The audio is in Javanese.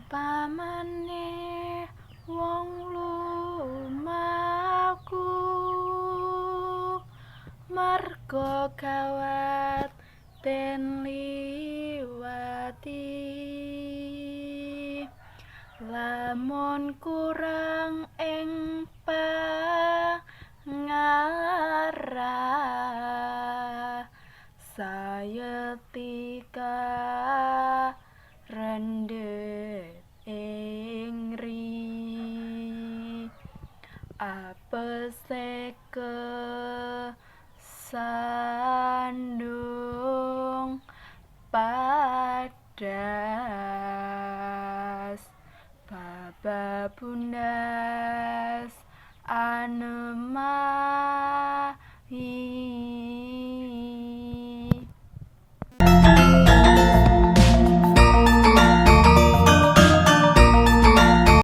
Pamane wong lumaku merga gawat den liwati lamun kurang ing pangarah sayetika rendet ing ri apese kesandung padas bababundas anemah